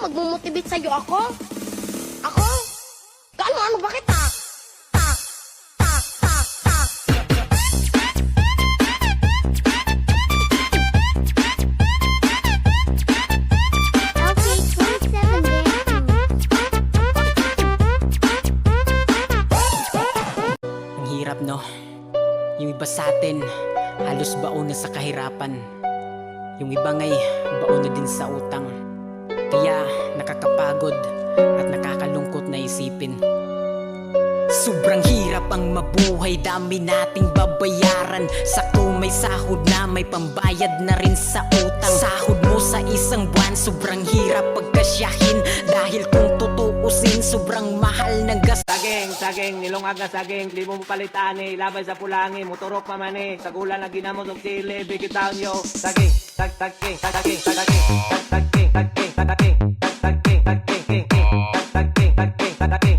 magmumotivate sa'yo ako? Ako? Ano ba kita? Okay, 27 days. Ang hirap, no? Yung iba sa atin, halos baon na sa kahirapan. Yung iba ngay, baon na din sa utang. Kaya nakakapagod at nakakalungkot na isipin. Sobrang hirap ang mabuhay, dami nating babayaran. Sakto may sahod na, may pambayad na rin sa utang. Sahod mo sa isang buwan, sobrang hirap pagkasyahin. Dahil kung tutuusin, sobrang mahal ng gas. Saging, nilongag na saging, di mo palitani, labay sa pulangi, motorok mamani, sa gulan na ginamot ng sili, bigitaon yo, saging, saging, saging, saging, saging, saging, saging, saging, saging, saging, saging, saging, saging.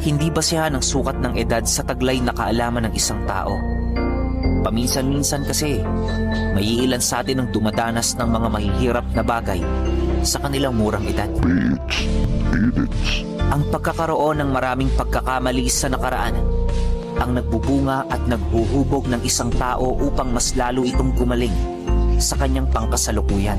Hindi basehan ang sukat ng edad sa taglay na kaalaman ng isang tao. Paminsan-minsan kasi, may iilan sa atin ang dumadanas ng mga mahihirap na bagay sa kanilang murang edad. Ang pagkakaroon ng maraming pagkakamali sa nakaraan ang nagbubunga at naghuhubog ng isang tao upang mas lalo itong gumaling sa kanyang pangkasalukuyan.